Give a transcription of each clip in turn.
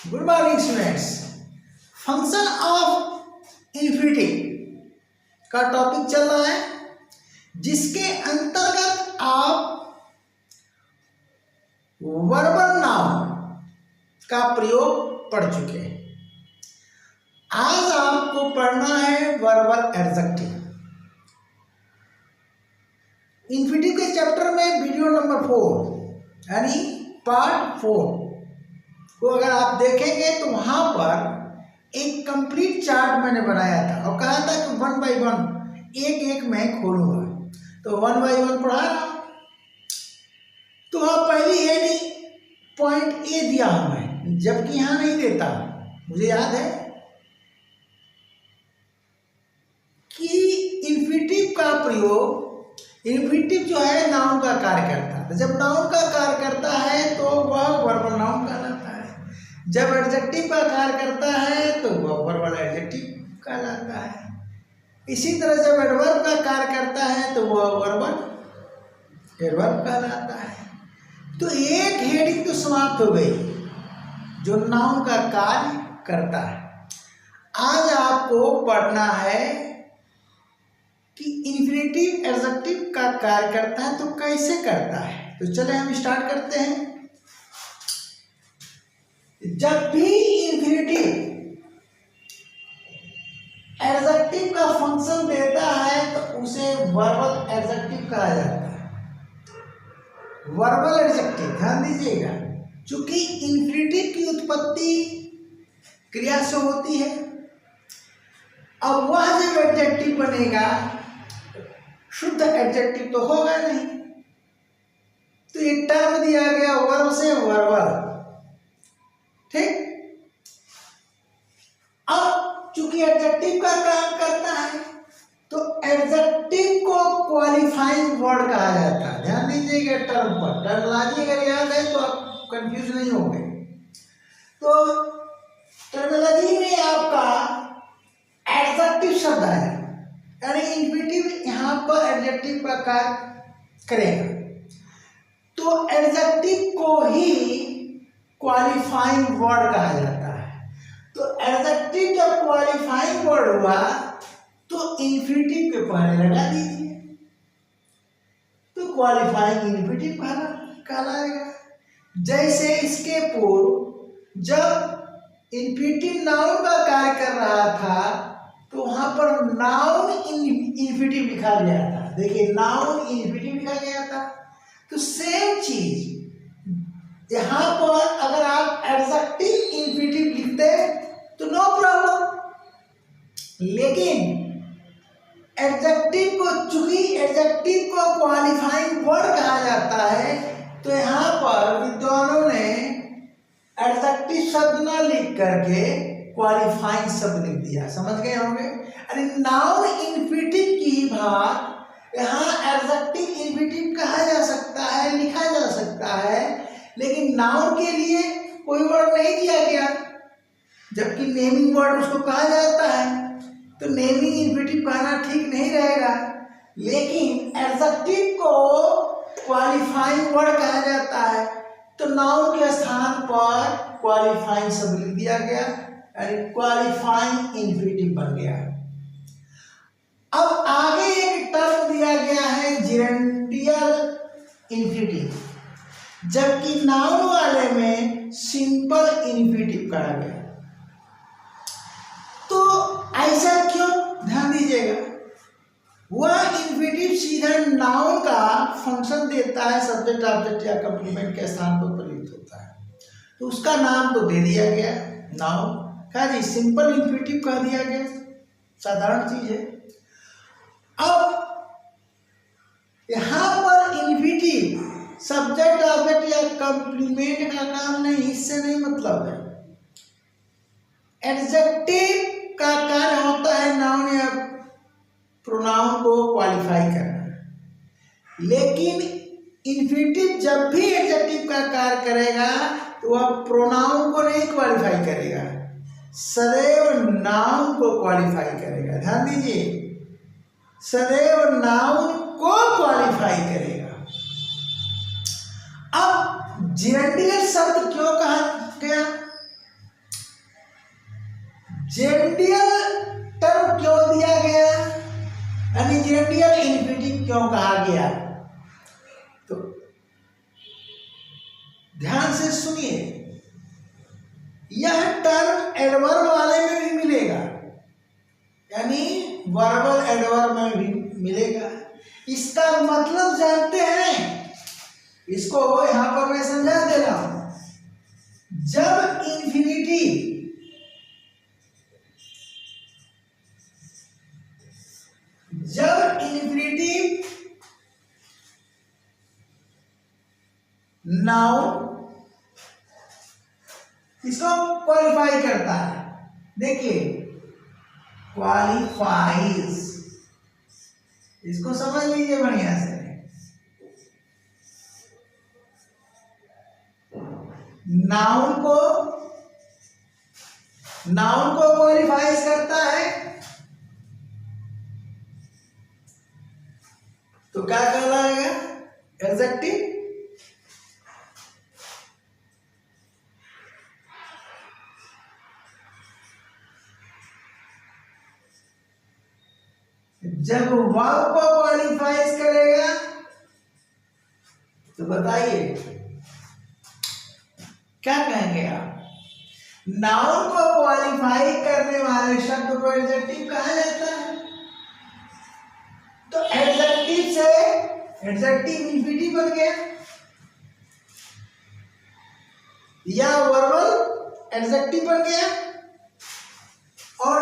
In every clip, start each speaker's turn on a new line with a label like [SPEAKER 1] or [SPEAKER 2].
[SPEAKER 1] Good morning students. Function of infinity का topic चल रहा है, जिसके अंतर्गत आप वर्बल नाउन का प्रयोग पढ़ चुके हैं। आज आपको पढ़ना है वर्बल एडजेक्टिव। इन्फिनिटी के चैप्टर में वीडियो नंबर 4 यानी पार्ट 4 को अगर आप देखेंगे तो वहां पर एक कंप्लीट चार्ट मैंने बनाया था और कहा था कि 1 बाय 1 एक एक मैं खोलूंगा। तो 1 बाय 1 पढ़ा रहा हूं। तो वहां पहली हेडिंग पॉइंट ए दिया हूं मैं, जबकि यहां नहीं देता। मुझे याद है कि इन्फिनिटिव का प्रयोग, इन्फिनिटिव जो है नाउन का कार्य करता है। जब नाउन का कार्य करता है तो वह वर्बल नाउन कहलाता है। जब एडजेक्टिव का कार्य करता है तो वह वर्बल एडजेक्टिव कहलाता है। इसी तरह जब एडवर्ब का कार्य करता है तो वह वर्बल एडवर्ब कहलाता है। तो एक हेडिंग तो समाप्त हो गई जो नाउन का कार्य करता है। आज आपको पढ़ना है कि इन्फिनिटिव एडजेक्टिव का कार्य करता है तो कैसे करता है। तो चले हम स्टार्ट करते हैं। जब भी इन्फिनिटिव एडजेक्टिव का फंक्शन देता है तो उसे वर्बल एडजेक्टिव कहा जाता है। वर्बल एडजेक्टिव, ध्यान दीजिएगा, चूंकि इन्फिनिटिव की उत्पत्ति क्रिया से होती है। अब वह जब एडजेक्टिव बनेगा, शुद्ध एडजेक्टिव तो होगा नहीं। तो एक टर्म दिया गया वर्ब से वर्बल, ठीक। अब चूंकि एडजेक्टिव का काम करता है तो एडजेक्टिव को क्वालिफाइंग वर्ड कहा जाता है। ध्यान दीजिएगा टर्म पर। टर्मिनोलॉजी अगर याद है तो आप कंफ्यूज नहीं होंगे। तो टर्मिनोलॉजी में आपका एडजेक्टिव शब्द है, यानी इन्फिनिटिव यहां पर एडजेक्टिव का कार्य करेगा। तो एडजेक्टिव को ही क्वालिफाइंग वर्ड कहा जाता है। तो एडजेक्टिव जब क्वालिफाइंग वर्ड हुआ तो इन्फिनिटिव के पहले लगा दीजिए, तो क्वालिफाइंग इन्फिनिटिव कहलाएगा। जैसे इसके पूर्व जब इन्फिनिटिव नाउन का कार्य कर रहा था तो वहां पर नाउन इन्फिनिटिव लिखा गया था। देखिए, नाउन इन्फिनिटिव लिखा गया था। तो सेम चीज यहां पर अगर आप एडजेक्टिव इन्फिनिटिव लिखते तो नो प्रॉब्लम, लेकिन एडजेक्टिव को, चूंकि एडजेक्टिव को क्वालिफाइंग वर्ड कहा जाता है, तो यहां पर विद्वानों ने एडजेक्टिव शब्द न लिख करके क्वालिफाइंग शब्द लिख दिया। समझ गए होंगे। अरे नाउन इन्फिनिटिव की बात यहाँ एडजेक्टिव इन्फिनिटिव कहा जा सकता है, लिखा जा सकता है, लेकिन नाउन के लिए कोई वर्ड नहीं दिया गया, जबकि नेमिंग वर्ड उसको कहा जाता है। तो नेमिंग इन्फिनिटिव कहना ठीक नहीं रहेगा, लेकिन एडजेक्टिव को क्वालिफाइंग वर्ड कहा जाता है। तो नाउन के स्थान पर क्वालिफाइंग शब्द लिख दिया गया, यानी क्वालिफाइंग इन्फिनिटिव बन गया। अब आगे एक टर्म दिया गया है जेरेंडियल इन्फिनिटिव, जबकि नाउन वाले में सिंपल इन्फिनिटिव कहा गया। तो ऐसा क्यों, ध्यान दीजिएगा। वह इन्फिनिटिव सीधा नाउन का फंक्शन देता है, सब्जेक्ट ऑब्जेक्ट या कंप्लीमेंट के स्थान पर प्रयुक्त होता है। तो उसका नाम तो दे दिया गया नाउन, क्या जी, सिंपल इन्फिनिटिव कह दिया गया, साधारण चीज है। अब यहां पर इन्फिनिटिव सब्जेक्ट ऑब्जेक्ट या कंप्लीमेंट का काम नहीं, इससे नहीं मतलब है। एडजेक्टिव का कार्य होता है नाउन या प्रोनाउन को क्वालिफाई करना, लेकिन इन्फिनिटिव जब भी एडजेक्टिव का कार्य करेगा तो वह प्रोनाउन को नहीं क्वालिफाई करेगा, सदैव नाउन को क्वालिफाई करेगा। ध्यान दीजिए, सदैव नाउन को क्वालिफाई करेगा। अब जेरेंडियल शब्द क्यों कहा गया? जेरेंडियल टर्म क्यों दिया गया, यानी जेरेंडियल इन्फिनिटिव क्यों कहा गया, तो ध्यान से सुनिए। यह टर्म एडवर्ब वाले में भी मिलेगा, यानी वर्बल एडवर्ब में भी मिलेगा। इसका मतलब जानते हैं, इसको यहां पर मैं समझा दे रहा हूं। जब इन्फिनिटिव नाउन इसको क्वालिफाई करता है, देखिए क्वालिफाइज, इसको समझ लीजिए बढ़िया से। नाउन को क्वालिफाइज करता है, तो क्या कहलाएगा, एडजेक्टिव। जब वर्ब को क्वालिफाइज करेगा तो बताइए क्या कहेंगे आप। नाउन को क्वालिफाई करने वाले शब्द को एडजेक्टिव कहा जाता है। तो एडजेक्टिव से एडजेक्टिव इन्फिनिटिव बन गया, या वर्बल एडजेक्टिव बन गया, और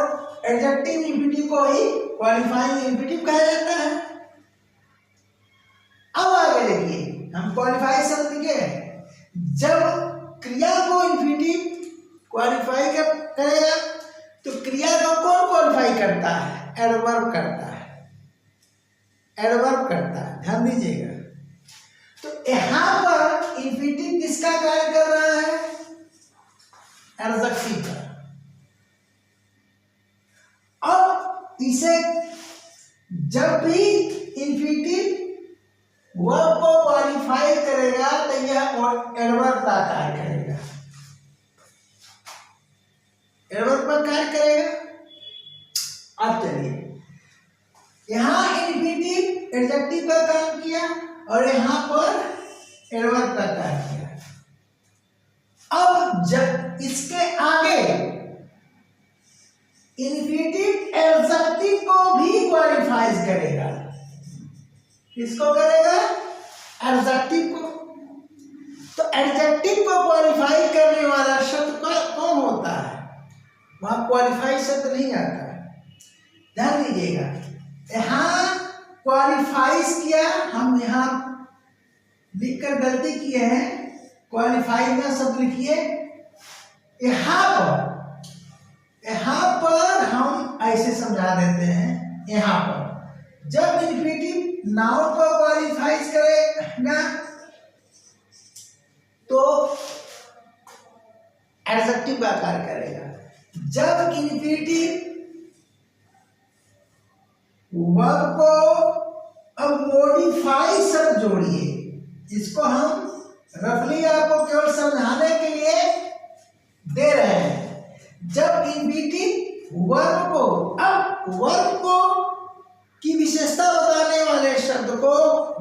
[SPEAKER 1] एडजेक्टिव इन्फिनिटिव को ही क्वालिफाइंग इन्फिनिटिव कहा जाता है। अब आगे देखिए, हम क्वालिफाई शब्द लिखे, जब क्रिया को इन्फिनिटिव क्वालिफाई करेगा तो क्रिया को कौन क्वालिफाई करता है, एडवर्ब करता है, एडवर्ब करता है, ध्यान दीजिएगा। तो यहां पर इन्फिनिटिव किसका कार्य कर रहा है, एडजेक्टिव का। अब इसे जब भी इन्फिनिटिव वर्ब को क्वालिफाई करेगा तो यह एडवर्ब का कार्य करेगा, एडवर्ब का कार्य करेगा। अब चलिए, यहां इन्फिनिटिव एडजेक्टिव का काम किया और यहां पर एडवर्ब का कार्य किया। अब जब इसके आगे इन्फिनिटिव एडजेक्टिव को भी क्वालिफाई करेगा, किसको करेगा, एडजेक्टिव को। तो एडजेक्टिव को क्वालिफाई करने वाला शब्द कौन होता है, वहां क्वालिफाई शब्द नहीं आता है, ध्यान दीजिएगा। यहां क्वालिफाइज किया, हम यहां लिखकर गलती किए हैं, क्वालिफाई का शब्द लिखिए। यहां पर हम ऐसे समझा देते हैं, यहां पर जब इन्फिनिटिव नाउन को क्वालिफाइज करेगा तो एडजेक्टिव का कार्य करेगा। जब इन्फिनिटिव वर्ब को, अब मॉडिफाई शब्द जोड़िए, इसको हम रफली आपको केवल समझाने के लिए दे रहे हैं। जब इन्फिनिटिव वर्ब को, अब वर्ब को की विशेषता बताने वाले शब्द को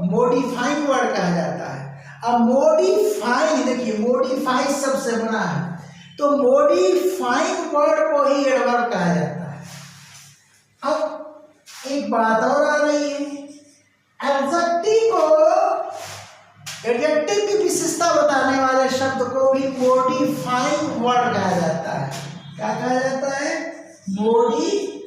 [SPEAKER 1] मॉडिफाइंग वर्ड कहा जाता है। अब मॉडिफाइंग, देखिए मॉडिफाई शब्द से बना है, तो मॉडिफाइंग वर्ड को ही एडवर्ब कहा जाता है। अब एक बात और आ रही है, एडजेक्टिव की विशेषता बताने वाले शब्द को भी मॉडिफाइंग वर्ड कहा जाता है। क्या कहा जाता है, मॉडिफाइंग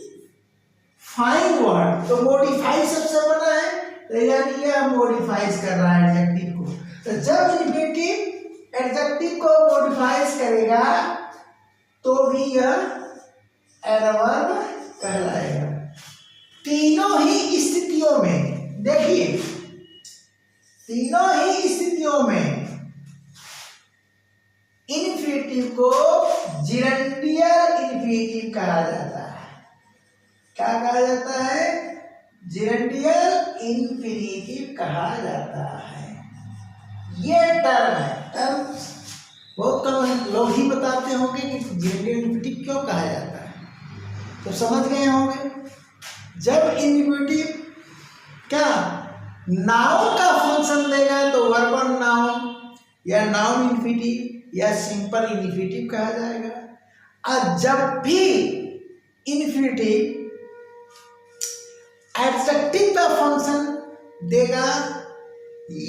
[SPEAKER 1] वर्ड। तो मॉडिफाई सबसे बना है, तो यानी यह मॉडिफाइज कर रहा है एडजेक्टिव को। तो जब इन्फिनिटिव एडजेक्टिव को मॉडिफाइज करेगा तो भी यह एडवर्ब कहलाएगा। तीनों ही स्थितियों में, देखिए तीनों ही स्थितियों में इन्फिनिटिव को जिरेंडियल इन्फिनिटिव कहा जाता है। क्या कहा जाता है, जिरेंडियल इन्फिनिटिव कहा जाता है। ये टर्म है, टर्म बहुत कम लोग ही बताते होंगे कि जिरेंडियल इन्फिनिटिव क्यों कहा जाता है। तो समझ गए होंगे, जब इन्फिनिटिव क्या नाउन का फंक्शन देगा तो वर्बल नाउन या नाउन इन्फिनिटिव या सिंपल इन्फिनिटिव कहा जाएगा। और जब भी इन्फिनिटिव एडजेक्टिव का फंक्शन देगा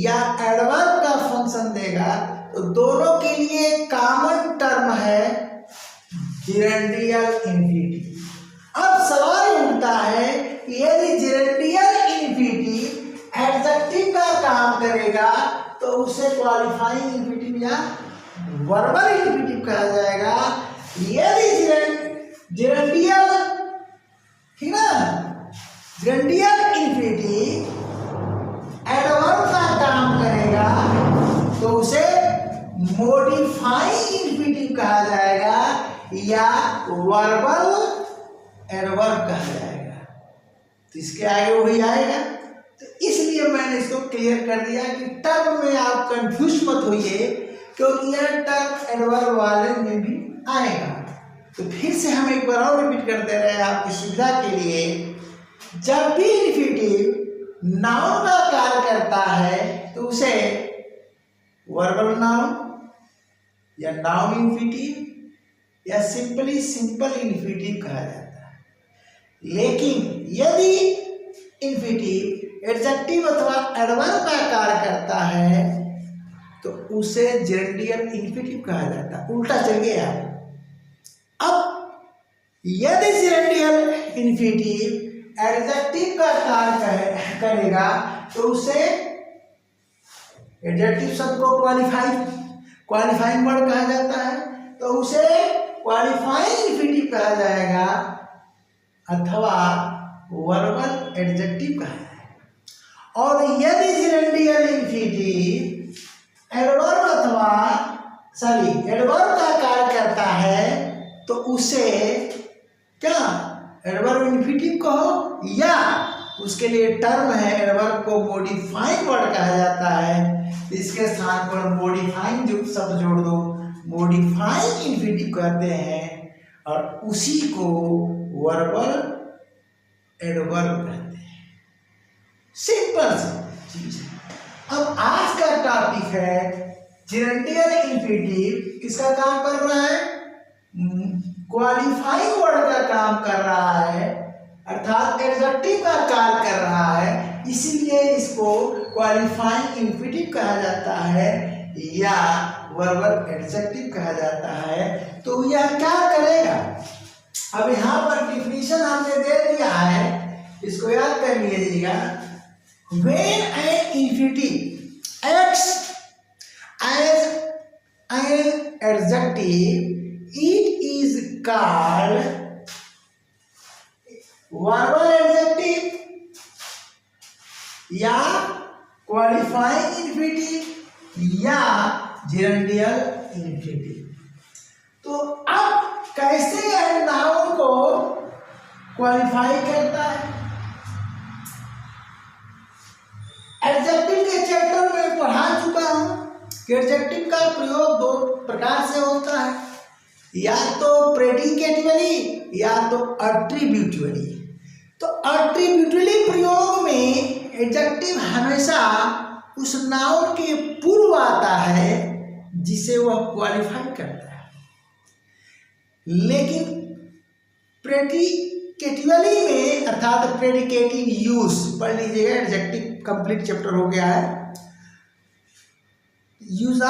[SPEAKER 1] या एडवर्ब का फंक्शन देगा तो दोनों के लिए कॉमन टर्म है जेरेंडियल इन्फिनिटिव। अब सवाल उठता है कि यदि जेरेंडियल इन्फिनिटिव एडजेक्टिव का काम करेगा तो उसे क्वालिफाइंग इन्फिनिटिव या वर्बल इन्फिनिटिव कहा जाएगा। यदि जेरेंडियल, ठीक ना, जेरेंडियल इन्फिनिटिव एडवर्ब का काम करेगा तो उसे मॉडिफाइंग इन्फिनिटिव कहा जाएगा या वर्बल एडवर्ब कहा जाएगा। तो इसके आगे वही आएगा। तो इसलिए मैंने इसको क्लियर कर दिया कि टर्म में आप कंफ्यूज मत होइए, क्योंकि यह टर्म एडवर्ब वाले में भी आएगा। तो फिर से हम एक बार और रिपीट करते रहे आपकी सुविधा के लिए, जब भी इन्फिनिटिव नाउन का कार्य करता है तो उसे वर्बल नाउन या नाउन इन्फिनिटिव या सिंपली सिंपल इन्फिनिटिव कहा जाता है। लेकिन यदि इन्फिनिटिव एडजेक्टिव अथवा एडवर्ब का कार्य करता है तो उसे जेरेंडियल इन्फिनिटिव कहा जाता है। उल्टा चल गया। अब यदि जेरेंडियल इन्फिनिटिव एडजेक्टिव का कार्य करेगा तो उसे एडजेक्टिव शब्द को क्वालिफाइंग वर्ड कहा जाता है, तो उसे क्वालिफाइंग इन्फिनिटिव कहा जाएगा अथवा वर्बल एडजेक्टिव कहा जाएगा। और यदि जेरेंडियल इन्फिनिटिव एडवर्ब का कार्य करता है तो उसे क्या एडवर्ब इन्फिनिटिव कहो या उसके लिए टर्म है एडवर्ब को मॉडिफाइंग वर्ड कहा जाता है। इसके स्थान पर मॉडिफाइंग जो शब्द जोड़ दो, मॉडिफाइंग इन्फिनिटिव कहते हैं और उसी को वर्बल एडवर्ब कहते हैं। सिंपल चीज है। अब आज का टॉपिक है जेरेंडियल इन्फिनिटिव किसका काम कर रहा है, क्वालिफाइंग वर्ड का काम कर रहा है, अर्थात एडजेक्टिव का कार्य कर रहा है, इसीलिए इसको क्वालिफाइंग इन्फिनिटिव कहा जाता है या वर्बल एडजेक्टिव कहा जाता है। तो यह क्या करेगा, अब यहाँ पर डिफिनीशन हमने दे दिया है, इसको याद कर लीजिएगा। When an infinitive acts as an adjective, it is called verbal adjective या क्वालिफाइंग इन्फिनिटिव या जेरेंडियल इन्फिनिटिव। तो अब कैसे यह नाउन को क्वालिफाई करता है, एडजेक्टिव के चैप्टर में पढ़ा चुका हूं कि एडजेक्टिव का प्रयोग दो प्रकार से होता है, या तो प्रेडिकेटिवली या तो एट्रीब्यूटिवली। तो एट्रीब्यूटिवली प्रयोग में एडजेक्टिव हमेशा उस नाउन के पूर्व आता है जिसे वह क्वालिफाई करता है। लेकिन प्रेडिकेटिवली में अर्थात प्रेडिकेटिव यूज पढ़ लीजिएगा, एडजेक्टिव कंप्लीट चैप्टर हो गया है। यूज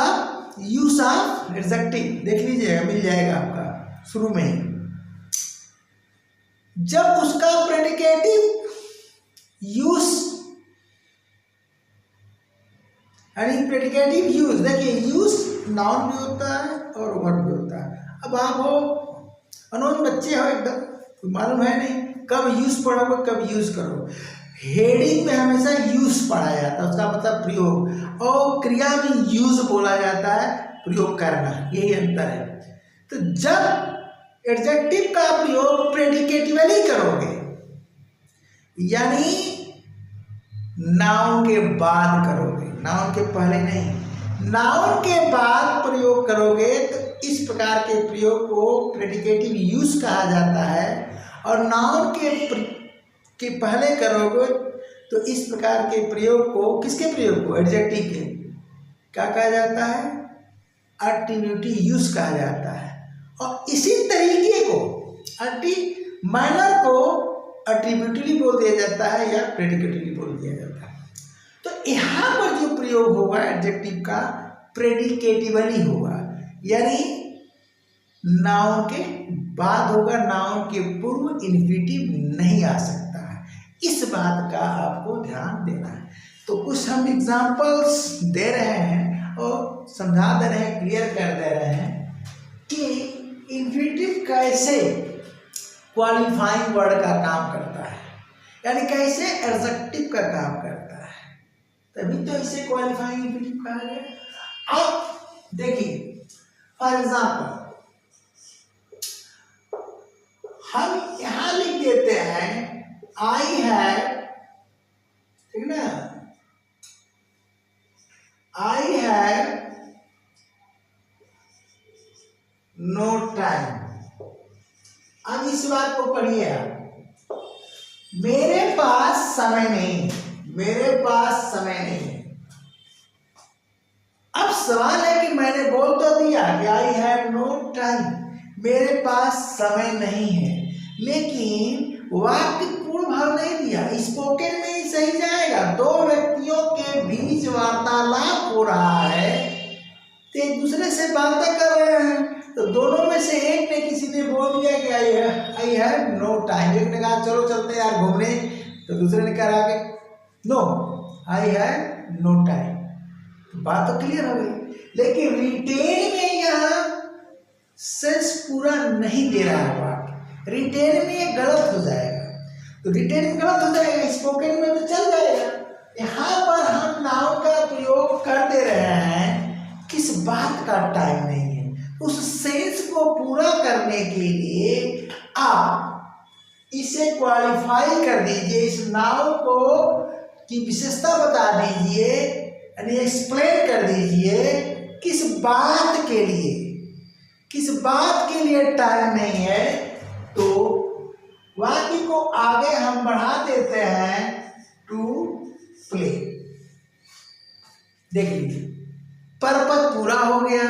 [SPEAKER 1] ऑफ एडजेक्टिव देख लीजिएगा, मिल जाएगा आपका शुरू में ही। जब उसका प्रेडिकेटिव यूज यानी प्रेडिकेटिव यूज, देखिए यूज नाउन भी होता है और वर्ब भी होता है। अब आप हो अनोन बच्चे हो, एकदम मालूम है नहीं कब यूज पढ़ोगे कब यूज करो। हेडिंग में हमेशा यूज पढ़ा जाता है, उसका मतलब प्रयोग, और क्रिया में यूज बोला जाता है प्रयोग करना, यही अंतर है। तो जब एडजेक्टिव का प्रयोग प्रेडिकेटिवली करोगे यानी नाउन के बाद करोगे, नाउन के पहले नहीं, नाउन के बाद प्रयोग करोगे तो इस प्रकार के प्रयोग को प्रेडिकेटिव यूज कहा जाता है। और नाउन के पहले करोगे तो इस प्रकार के प्रयोग को, किसके प्रयोग को, एडजेक्टिव के क्या कहा जाता है, एट्रीब्यूटिव यूज कहा जाता है। और इसी तरीके को मैनर को एट्रीब्यूटिवली बोल दिया जाता है या प्रेडिकेटिवली बोल दिया जाता है। तो यहाँ पर जो प्रयोग होगा एडजेक्टिव का प्रेडिकेटिवली होगा, यानी नाउन के बाद होगा, नाउन के पूर्व इन्फिनिटिव नहीं आ सकता है। इस बात का आपको ध्यान देना है। तो कुछ हम एग्जांपल्स दे रहे हैं और समझा दे रहे हैं, क्लियर कर दे रहे हैं कि इन्फिनिटिव कैसे क्वालिफाइंग वर्ड का काम करता है, यानी कैसे एडजेक्टिव का काम करता है, तभी तो इसे क्वालिफाइंग इन्फिनिटिव कहा गया। अब देखिए फॉर एग्जाम्पल हम यहां लिख देते हैं आई हैव, ठीक ना, आई हैव नो टाइम। अब इस बात को पढ़िए आप, मेरे पास समय नहीं, मेरे पास समय नहीं। अब सवाल है कि मैंने बोल तो दिया कि आई हैव नो टाइम, मेरे पास समय नहीं है, लेकिन वाक्य पूर्ण भाव नहीं दिया। स्पोकन में ही सही जाएगा। दो व्यक्तियों के बीच वार्तालाप हो रहा है, तो एक दूसरे से बातें कर रहे हैं, तो दोनों में से एक ने, किसी ने बोल दिया कि आई हैव नो टाइम, एक ने कहा चलो चलते यार घूमने, तो दूसरे ने कहा कि no I have no time. तो बात तो क्लियर हो गई, लेकिन रिटेन में यहाँ सेंस पूरा नहीं दे रहा है वाक्य, रिटेन में ये गलत हो जाएगा। तो रिटेन में गलत हो जाएगा, स्पोकन में तो चल जाएगा। यहाँ पर हम नाउन का प्रयोग कर दे रहे हैं, किस बात का टाइम नहीं है, उस सेंस को पूरा करने के लिए आप इसे क्वालिफाई कर दीजिए, इस नाउन को की विशेषता बता दीजिए, यानी एक्सप्लेन कर दीजिए किस बात के लिए, किस बात के लिए टाइम नहीं है। तो वाक्य को आगे हम बढ़ा देते हैं टू प्ले। देखिए पर्पस पूरा हो गया।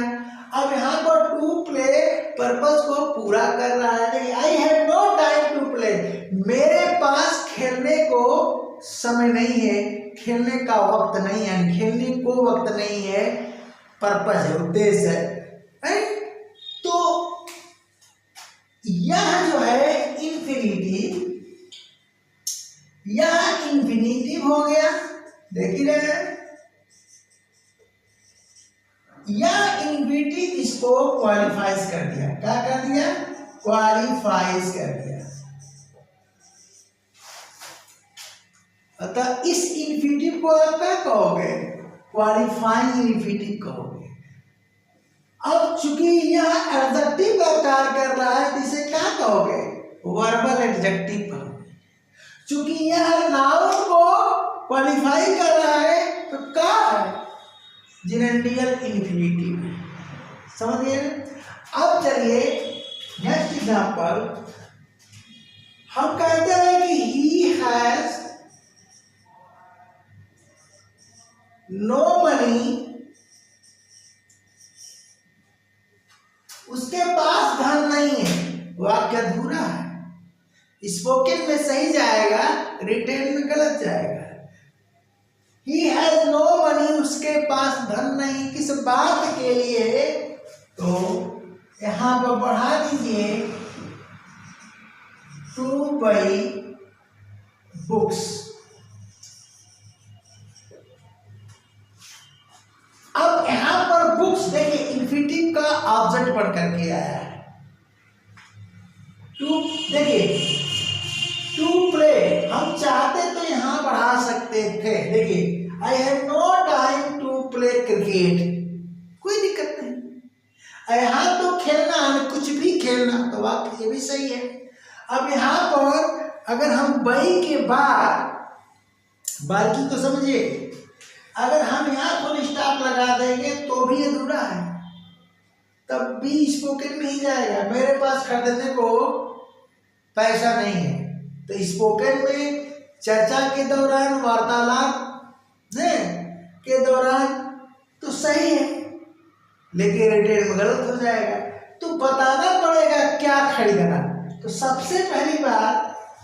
[SPEAKER 1] अब यहाँ पर टू प्ले पर्पस को पूरा कर रहा है। I have no time to play, मेरे पास खेलने को समय नहीं है, खेलने का वक्त नहीं है, खेलने को वक्त नहीं है, पर्पस है, उद्देश्य है। तो यह जो है इन्फिनिटिव, यह इन्फिनिटिव हो गया, देख ही रहे हैं। यह इन्फिनिटिव इसको क्वालिफाइज कर दिया, क्या कर दिया, क्वालिफाइज कर दिया। अतः इस इन्फिनिटिव को आप क्या कहोगे, क्वालिफाइंग इन्फिनिटिव कहोगे। अब चूंकि यह एडजेक्टिव का कार्य कर रहा है, तो इसे क्या कहोगे, वर्बल एडजेक्टिव कहोगे। चूंकि यह नाउन को क्वालिफाई कर रहा है, तो क्या है, जेरेंडियल इन्फिनिटिव है। समझिए। अब चलिए नेक्स्ट एग्जांपल, हम कहते हैं कि ही हैज नो मनी, उसके पास धन नहीं है, वाक्य अधूरा है। स्पोकन में सही जाएगा, रिटेन में गलत जाएगा। He has no money, उसके पास धन नहीं, किस बात के लिए, तो यहाँ पर बढ़ा दीजिए टू बाई बुक्स। अब यहाँ पर बुक्स देखिए इन्फिनिटिव का ऑब्जेक्ट बन करके आया है। टू देखिए टू प्ले, हम चाहते तो यहाँ बढ़ा सकते थे। देखिए I have no time to play cricket, कोई दिक्कत नहीं। यहाँ तो खेलना है, कुछ भी खेलना, तो वाक्य ये भी सही है। अब यहाँ पर अगर हम बाई के बाद, बाकी तो समझिए, अगर हम यहाँ फुल स्टॉप लगा देंगे तो भी अधूरा है, तब भी स्पोकन में ही जाएगा। मेरे पास खरीदने को पैसा नहीं है। तो स्पोकन में चर्चा के दौरान, वार्तालाप के दौरान तो सही है, लेकिन रिटेल में गलत हो जाएगा। तो बताना पड़ेगा क्या खरीदना। तो सबसे पहली बात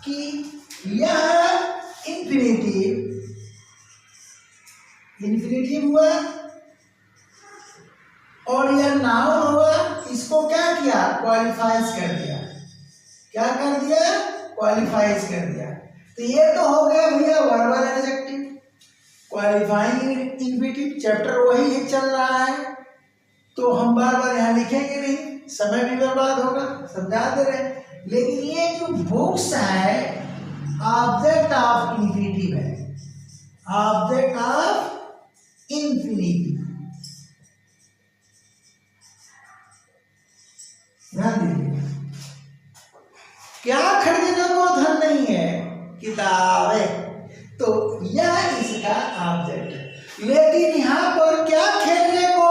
[SPEAKER 1] कि यह इन्फिनिटिव हुआ और यह नाउन हुआ, इसको क्या किया, क्वालिफाइज कर दिया। क्या कर दिया, क्वालिफाइज कर दिया। तो ये तो हो गया भैया verbal adjective. Qualifying infinitive chapter वही है, चल रहा है, तो हम बार बार यहाँ लिखेंगे नहीं, समय भी बर्बाद होगा, समझा दे रहे। लेकिन ये जो बुक्स है ऑब्जेक्ट ऑफ इन्फिनिटिव है, ऑब्जेक्ट ऑफ इन्फिनिटिव, ध्यान दीजिए। क्या खरीदने को धन नहीं है, किताबें, तो यह इसका ऑब्जेक्ट है। लेकिन यहाँ पर क्या खेलने को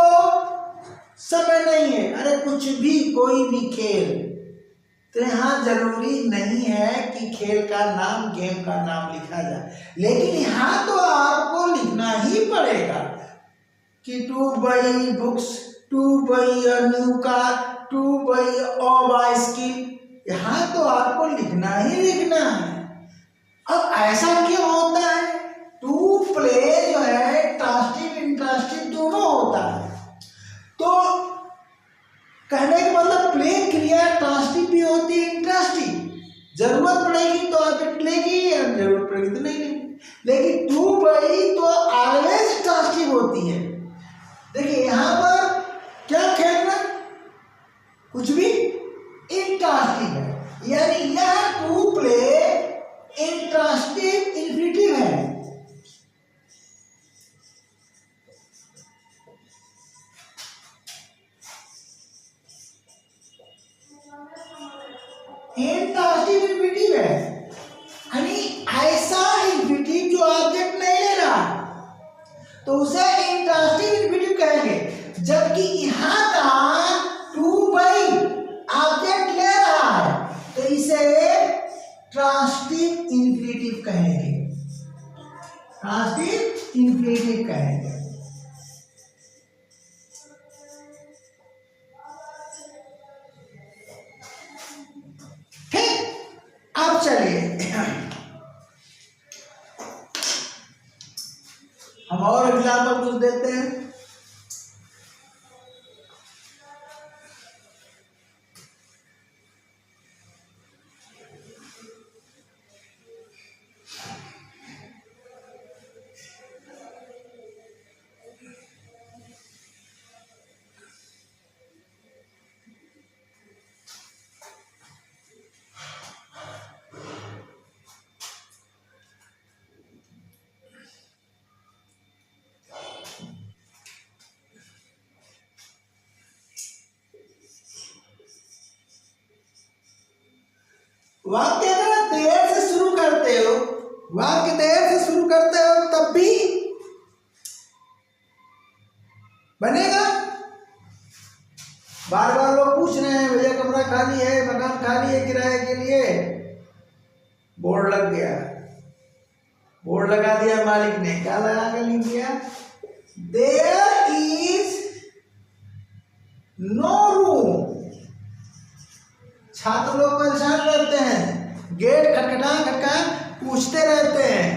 [SPEAKER 1] समय नहीं है, अरे कुछ भी, कोई भी खेल, तो यहाँ जरूरी नहीं है कि खेल का नाम, गेम का नाम लिखा जाए, लेकिन यहाँ तो आपको लिखना ही पड़ेगा कि two by books, two by a new car, two by a bicycle, यहाँ तो आपको लिखना ही लिखना है। अब ऐसा क्यों होता है, टू प्ले जो है ट्रांसिटिव इंट्रांसिटिव दोनों होता है। तो कहने का मतलब प्ले क्रिया ट्रांसिटिव भी होती है, इंट्रांसिटिव। जरूरत पड़ेगी तो आप लेगी, या जरूरत पड़ेगी तो नहीं लेगी। लेकिन टू बाई तो ऑलवेज ट्रांसिटिव होती है। देखिए यहाँ पर क्या खेलना, कुछ भी, इंट्रांसिटिव है, यानी यह टू प्ले इंट्रांसिटिव इन्फिनिटिव है। इंट्रांसिटिव इन्फिनिटिव है, यानी ऐसा इन्फिनिटिव जो ऑब्जेक्ट नहीं ले रहा, तो उसे इंट्रांसिटिव इन्फिनिटिव कहेंगे। जबकि यहाँ का टू बाई ऑब्जेक्ट ले रहा है, तो इसे ट्रांसिटिव इन्फिनिटिव कहेंगे, ट्रांसिटिव इन्फिनिटिव कहेंगे। ठीक, अब चलिए हम और एग्जाम्पल कुछ देते हैं। वाक्य अगर देर से शुरू करते हो, वाक्य देर से शुरू करते हो, तब भी बनेगा। बार बार लोग पूछ रहे हैं भैया कमरा खाली है, मकान खाली है किराए के लिए, बोर्ड लग गया, बोर्ड लगा दिया मालिक ने, क्या लगा कर लिख दिया, देयर इज नो रूम। छात्र लोग परेशान रहते हैं, गेट खटखटा खटखटा पूछते रहते हैं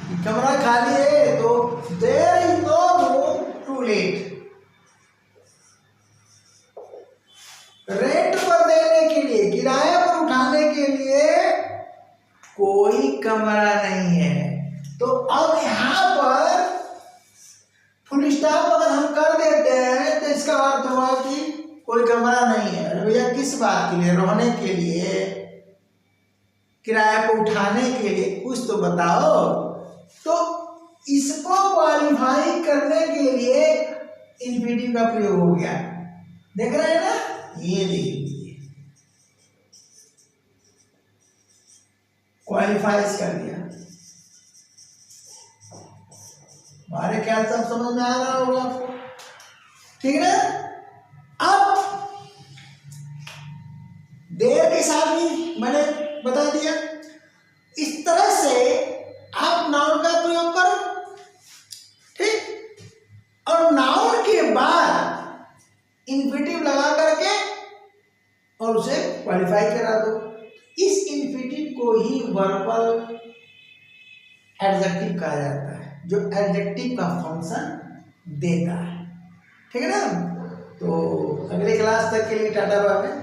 [SPEAKER 1] कि कमरा खाली है, तो there is no room to let. Rent पर देने के लिए, किराए पर उठाने के लिए कोई कमरा नहीं है। तो अब यहाँ पर फुल स्टॉप अगर हम कर देते हैं तो इसका अर्थ हुआ कि कोई कमरा नहीं है। अरे भैया किस बात के लिए, रहने के लिए, किराए पर उठाने के लिए, कुछ तो बताओ। तो इसको क्वालिफाई करने के लिए इन्फिनिटिव का प्रयोग हो गया, देख रहे हैं ना, ये देखिए क्वालिफाइज कर दिया। हमारे ख्याल से समझ में आ रहा होगा आपको, ठीक है। अब देर के साथ भी मैंने बता दिया। इस तरह से आप नाउन का प्रयोग करो, ठीक। और नाउन के बाद इन्फिनिटिव लगा करके और उसे क्वालिफाई करा दो। इस इन्फिनिटिव को ही वर्बल एडजेक्टिव कहा जाता है, जो एडजेक्टिव का फंक्शन देता है, ठीक है ना। तो अगले क्लास तक के लिए टाटा बाय बाय।